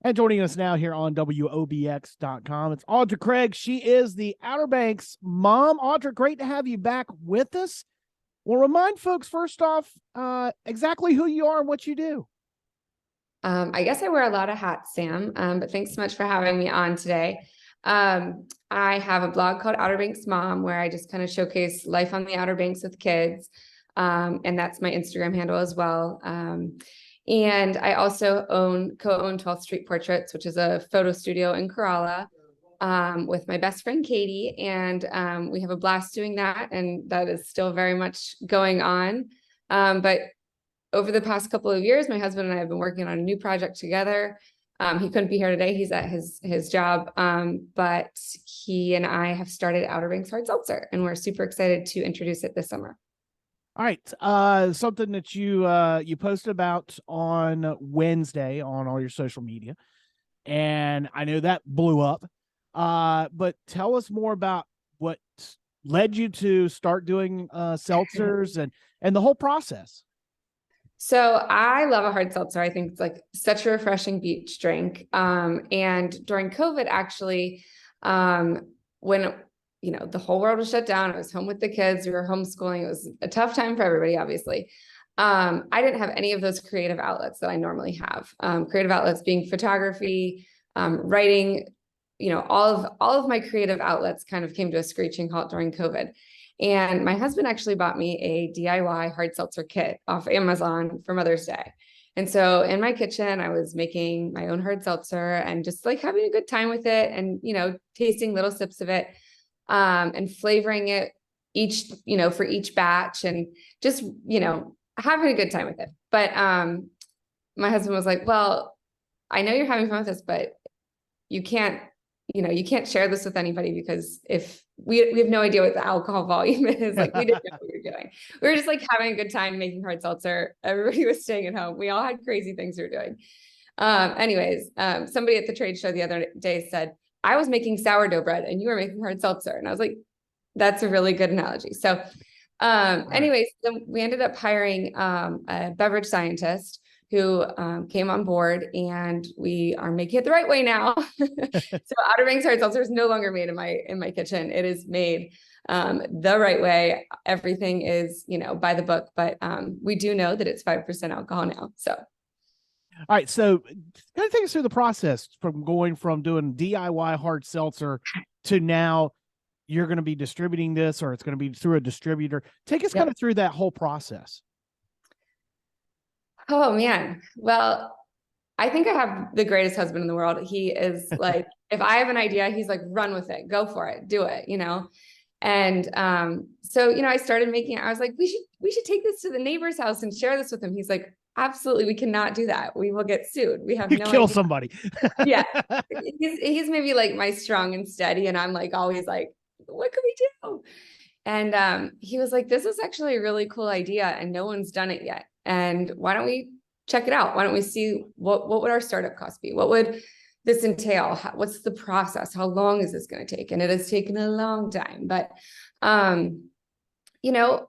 And joining us now here on WOBX.com, it's Audra Kreig. She is the Outer Banks mom. Audra, great to have you back with us. Well, remind folks first off exactly who you are and what you do. I guess I wear a lot of hats, Sam, but thanks so much for having me on today. I have a blog called Outer Banks Mom, where I just kind of showcase life on the Outer Banks with kids. And that's my Instagram handle as well. And I also co-own 12th Street Portraits, which is a photo studio in Kerala, with my best friend, Katie. And we have a blast doing that. And that is still very much going on. But over the past couple of years, my husband and I have been working on a new project together. He couldn't be here today. He's at his job. But he and I have started Outer Banks Hard Seltzer, and we're super excited to introduce it this summer. All right. Something that you posted about on Wednesday on all your social media, and I know that blew up. But tell us more about what led you to start doing seltzers and the whole process. So I love a hard seltzer. I think it's like such a refreshing beach drink. And during COVID, actually, when the whole world was shut down, I was home with the kids, we were homeschooling. It was a tough time for everybody, obviously. I didn't have any of those creative outlets that I normally have. Creative outlets being photography, writing, all of my creative outlets kind of came to a screeching halt during COVID. And my husband actually bought me a DIY hard seltzer kit off Amazon for Mother's Day. And so in my kitchen, I was making my own hard seltzer and just like having a good time with it and, tasting little sips of it, and flavoring it for each batch and just, having a good time with it. But my husband was like, well, I know you're having fun with this, but you can't share this with anybody because if we have no idea what the alcohol volume is, like we didn't know what we were doing. We were just like having a good time making hard seltzer. Everybody was staying at home. We all had crazy things we were doing. Anyways, somebody at the trade show the other day said, I was making sourdough bread and you were making hard seltzer. And I was like, that's a really good analogy. So anyways, then we ended up hiring a beverage scientist who came on board, and we are making it the right way now. So Outer Banks Hard Seltzer is no longer made in my kitchen. It is made the right way. Everything is, by the book, but we do know that it's 5% alcohol now. So. All right. So kind of take us through the process from going from doing DIY hard seltzer to now you're going to be distributing this, or it's going to be through a distributor. Take us kind of through that whole process. Oh man. Well, I think I have the greatest husband in the world. He is like, if I have an idea, he's like, run with it, go for it, do it, And so, I started making it. I was like, we should take this to the neighbor's house and share this with him. He's like, absolutely, we cannot do that. We will get sued. We have no kill idea. Somebody. Yeah. He's maybe like my strong and steady. And I'm like, always like, what can we do? And he was like, this is actually a really cool idea and no one's done it yet. And why don't we check it out? Why don't we see what would our startup cost be? What would this entail? What's the process? How long is this going to take? And it has taken a long time, but,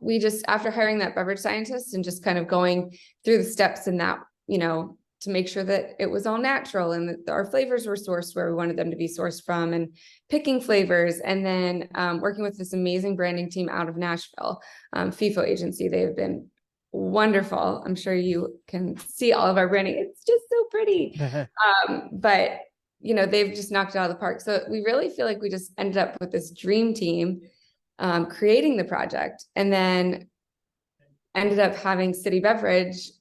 we just, after hiring that beverage scientist and just kind of going through the steps in that, to make sure that it was all natural and that our flavors were sourced where we wanted them to be sourced from, and picking flavors, and then working with this amazing branding team out of Nashville, FIFO agency. They have been wonderful. I'm sure you can see all of our branding. It's just so pretty. But they've just knocked it out of the park. So we really feel like we just ended up with this dream team, creating the project, and then ended up having City Beverage,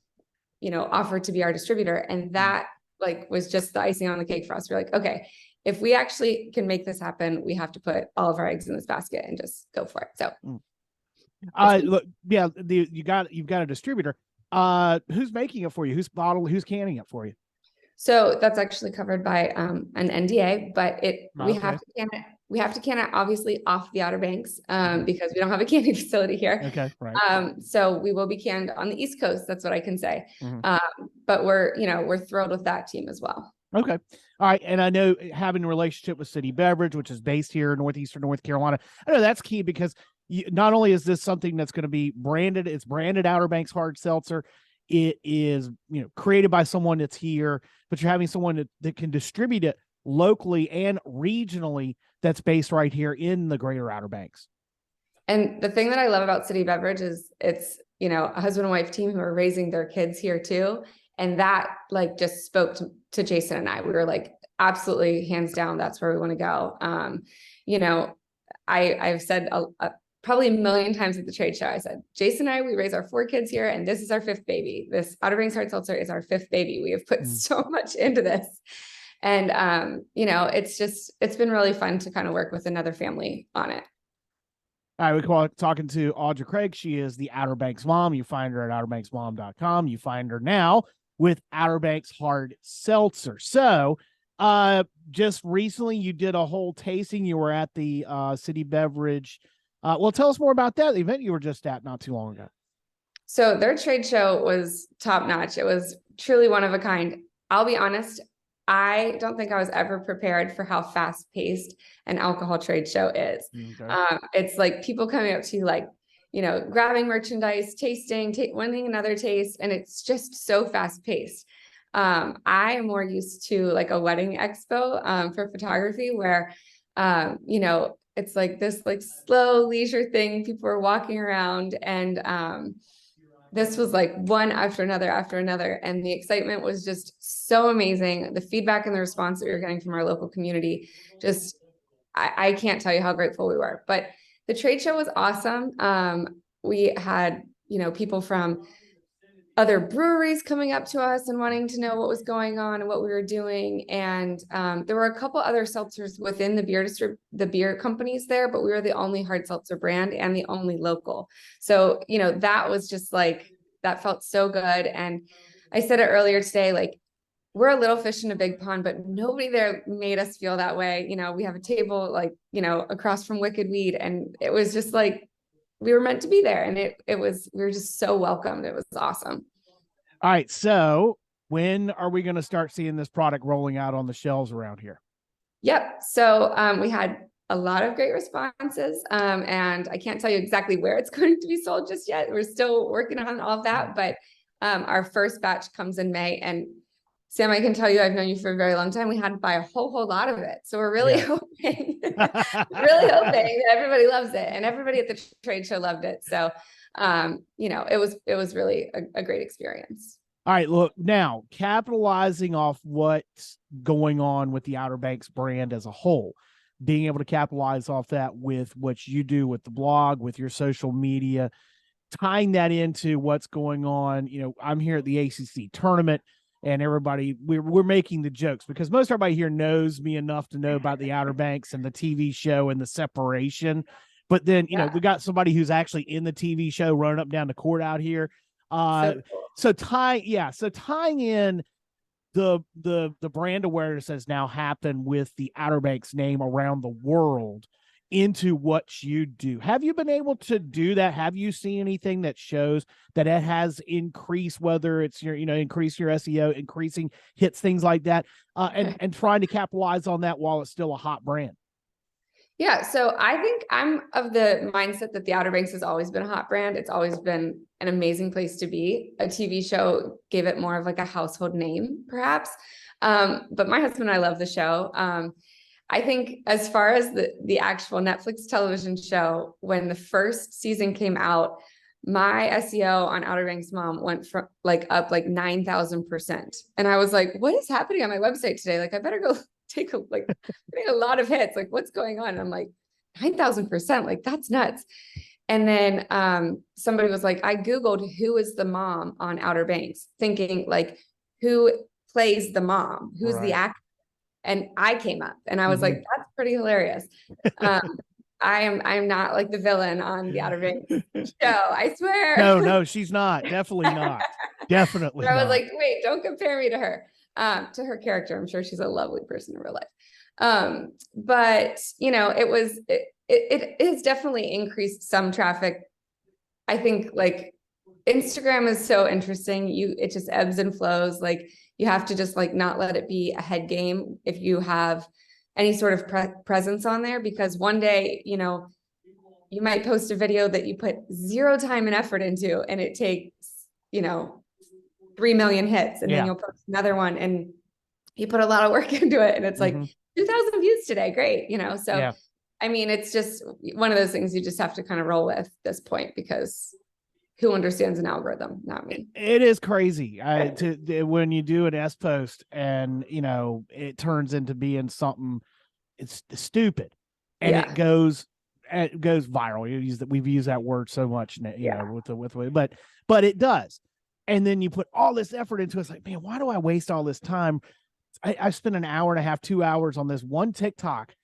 offered to be our distributor. And that was just the icing on the cake for us. We're like, okay, if we actually can make this happen, we have to put all of our eggs in this basket and just go for it. So look, yeah, you've got a distributor. Who's making it for you? Who's canning it for you? So that's actually covered by an NDA, but we have to can it. We have to can it obviously off the Outer Banks because we don't have a canning facility here. Okay, right. So we will be canned on the East Coast. That's what I can say. But we're thrilled with that team as well. Okay. All right. And I know having a relationship with City Beverage, which is based here in Northeastern North Carolina, I know that's key because not only is this something that's going to be branded, it's branded Outer Banks Hard Seltzer. it is, created by someone that's here, but you're having someone that can distribute it locally and regionally that's based right here in the greater Outer Banks. And the thing that I love about City Beverage is it's, a husband and wife team who are raising their kids here too. And that like just spoke to Jason and I. We were like, absolutely, hands down, that's where we want to go. I've said probably a million times at the trade show, I said, Jason and I, we raise our 4 kids here, and this is our 5th baby. This Outer Banks Hard Seltzer is our 5th baby. We have put so much into this. And, it's been really fun to kind of work with another family on it. All right, we're talking to Audra Kreig. She is the Outer Banks mom. You find her at outerbanksmom.com. You find her now with Outer Banks Hard Seltzer. So, just recently you did a whole tasting. You were at the City Beverage. Well, tell us more about that event you were just at not too long ago. So their trade show was top notch. It was truly one of a kind. I'll be honest, I don't think I was ever prepared for how fast paced an alcohol trade show is. Okay. It's like people coming up to you, like, grabbing merchandise, tasting, wanting another taste. And it's just so fast paced. I am more used to like a wedding expo for photography where, it's like this like slow leisure thing. People are walking around and this was like one after another. And the excitement was just so amazing. The feedback and the response that we were getting from our local community, just, I can't tell you how grateful we were. But the trade show was awesome. We had, people from other breweries coming up to us and wanting to know what was going on and what we were doing. And there were a couple other seltzers within the beer companies there, but we were the only hard seltzer brand and the only local. So, that was just like, that felt so good. And I said it earlier today, like, we're a little fish in a big pond, but nobody there made us feel that way. We have a table, like, across from Wicked Weed. And it was just like, we were meant to be there. And we were just so welcomed. It was awesome. All right. So when are we going to start seeing this product rolling out on the shelves around here? Yep. So we had a lot of great responses. And I can't tell you exactly where it's going to be sold just yet. We're still working on all of that, but our first batch comes in May. And Sam, I can tell you, I've known you for a very long time. We had to buy a whole lot of it. So we're really hoping, that everybody loves it, and everybody at the trade show loved it. So, it was really a great experience. All right, look, now capitalizing off what's going on with the Outer Banks brand as a whole, being able to capitalize off that with what you do with the blog, with your social media, tying that into what's going on. I'm here at the ACC tournament. And everybody, we're making the jokes because most everybody here knows me enough to know about the Outer Banks and the TV show and the separation. But then, we got somebody who's actually in the TV show running up and down the court out here. So tying in the brand awareness has now happened with the Outer Banks name around the world into what you do. Have you been able to do that? Have you seen anything that shows that it has increased, whether it's increase your SEO, increasing hits, things like that, and trying to capitalize on that while it's still a hot brand? Yeah. So I think I'm of the mindset that the Outer Banks has always been a hot brand. It's always been an amazing place to be. A TV show gave it more of like a household name, perhaps. But my husband and I love the show. I think as far as the actual Netflix television show, when the first season came out, my SEO on Outer Banks Mom went from up 9,000%. And I was like, what is happening on my website today? Like, I better go take getting a lot of hits. Like, what's going on? And I'm like, 9,000%, like, that's nuts. And then somebody was like, I Googled who is the mom on Outer Banks, thinking like, who plays the mom? Who's the actor? And I came up and I was like, that's pretty hilarious. I'm not like the villain on the Outer Banks show, I swear. No, she's not. Definitely not. Definitely I was like, wait, don't compare me to her, to her character. I'm sure she's a lovely person in real life. But it has definitely increased some traffic. I think like Instagram is so interesting. It just ebbs and flows. Like, you have to just like not let it be a head game if you have any sort of presence on there, because one day, you might post a video that you put 0 time and effort into, and it takes, 3 million hits, and then you'll post another one and you put a lot of work into it, and it's like 2,000 views today. Great. So I mean, it's just one of those things you just have to kind of roll with at this point, because who understands an algorithm? Not me. It is crazy when you do an S post and, it turns into being something, it's stupid, and it goes viral. We've used that word so much, but it does. And then you put all this effort into it. It's like, man, why do I waste all this time? I spent an hour and a half, 2 hours on this one TikTok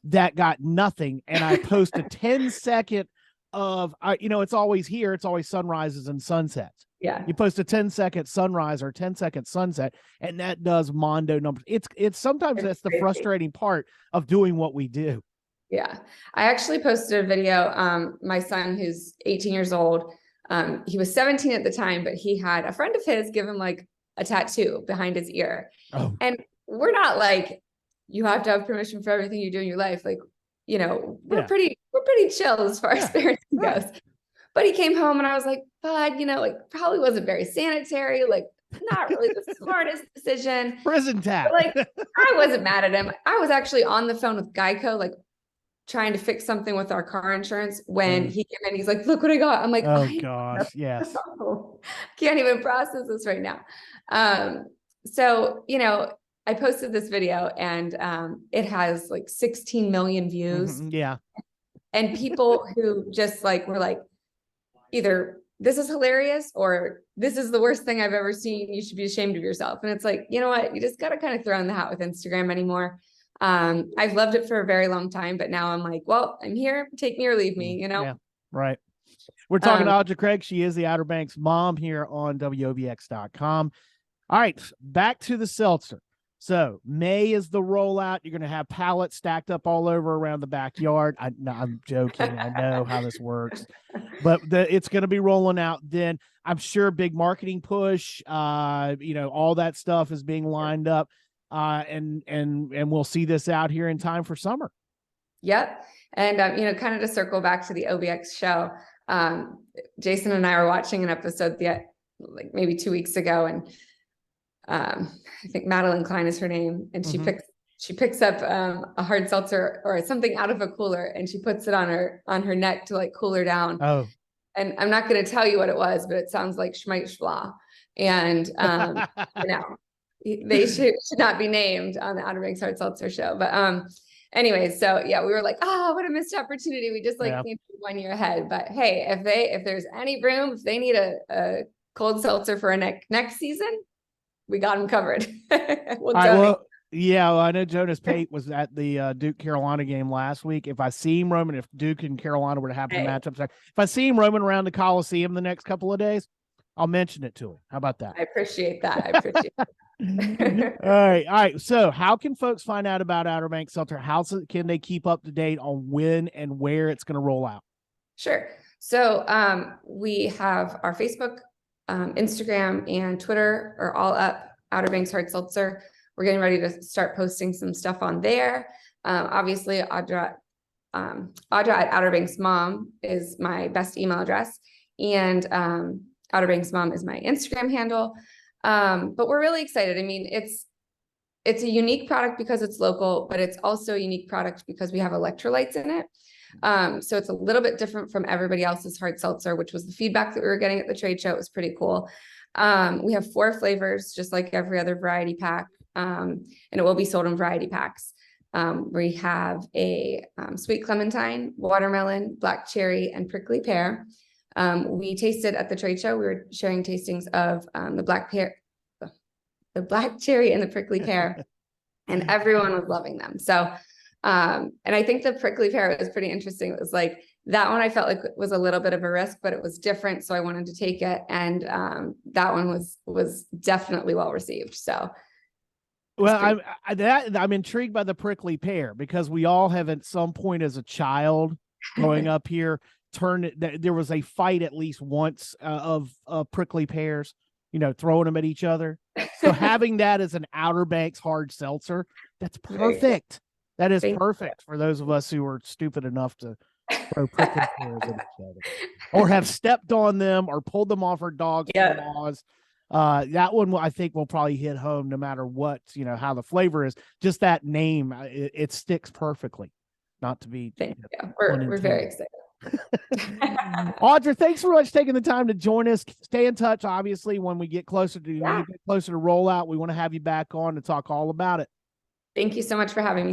that got nothing. And I post a 10-second of, it's always here. It's always sunrises and sunsets. Yeah. You post a 10-second sunrise or 10-second sunset, and that does mondo numbers. It's sometimes that's the frustrating part of doing what we do. Yeah. I actually posted a video. My son, who's 18 years old, he was 17 at the time, but he had a friend of his give him like a tattoo behind his ear. Oh. And we're not like, you have to have permission for everything you do in your life. Like, we're pretty chill as far as parenting goes. But he came home and I was like, bud, probably wasn't very sanitary, like not really the smartest decision. Prison tap. But, I wasn't mad at him. I was actually on the phone with Geico, trying to fix something with our car insurance when he came in. He's like, look what I got. I'm like, oh gosh, yes. Can't even process this right now. So, I posted this video and it has 16 million views. Yeah. And people who just were like, either this is hilarious or this is the worst thing I've ever seen. You should be ashamed of yourself. And it's like, you know what? You just got to kind of throw in the hat with Instagram anymore. I've loved it for a very long time, but now I'm like, well, I'm here, take me or leave me, Yeah, right. We're talking to Audra Kreig. She is the Outer Banks mom here on WOBX.com. All right, back to the seltzer. So May is the rollout. You're going to have pallets stacked up all over around the backyard. I'm joking. I know how this works, but it's going to be rolling out. Then I'm sure big marketing push, all that stuff is being lined up. And we'll see this out here in time for summer. Yep. And, kind of to circle back to the OBX show, Jason and I were watching an episode maybe 2 weeks ago, and I think Madeline Klein is her name, and she picks up a hard seltzer or something out of a cooler, and she puts it on her neck to cool her down. Oh, and I'm not going to tell you what it was, but it sounds like Schmeich Schwa. And they should not be named on the Outer Banks Hard Seltzer show. But anyway, so yeah, we were like, oh, what a missed opportunity. We just need to be 1 year ahead. But hey, if there's any room, if they need a cold seltzer for a next season, we got them covered. I know Jonas Pate was at the Duke Carolina game last week. If I see him roaming, if Duke and Carolina were to happen to match up, if I see him roaming around the Coliseum the next couple of days, I'll mention it to him. How about that? I appreciate that. All right. So how can folks find out about Outer Banks Seltzer? How can they keep up to date on when and where it's going to roll out? Sure. So we have our Facebook, Instagram, and Twitter are all up, Outer Banks Hard Seltzer. We're getting ready to start posting some stuff on there. Obviously, Audra at Outer Banks Mom is my best email address, and Outer Banks Mom is my Instagram handle. But we're really excited. I mean, it's a unique product because it's local, but it's also a unique product because we have electrolytes in it. So it's a little bit different from everybody else's hard seltzer, which was the feedback that we were getting at the trade show. It was pretty cool. We have 4 flavors, just like every other variety pack, and it will be sold in variety packs. We have a sweet clementine, watermelon, black cherry, and prickly pear. We tasted at the trade show. We were sharing tastings of the black cherry and the prickly pear, and everyone was loving them. So, and I think the prickly pear was pretty interesting. It was like that one I felt like was a little bit of a risk, but it was different, so I wanted to take it. And that one was definitely well received. So, well, I'm intrigued by the prickly pear because we all have at some point as a child growing up here there was a fight at least once of prickly pears, throwing them at each other. So having that as an Outer Banks hard seltzer, that's perfect. That is perfect for those of us who are stupid enough to throw prickly pears at each other, or have stepped on them or pulled them off our dogs' paws. That one I think will probably hit home no matter what, how the flavor is. Just that name, it sticks perfectly. Not to be Thank you. We're very excited. Audra, thanks so much for taking the time to join us. Stay in touch. Obviously, when we get closer to rollout, we want to have you back on to talk all about it. Thank you so much for having me.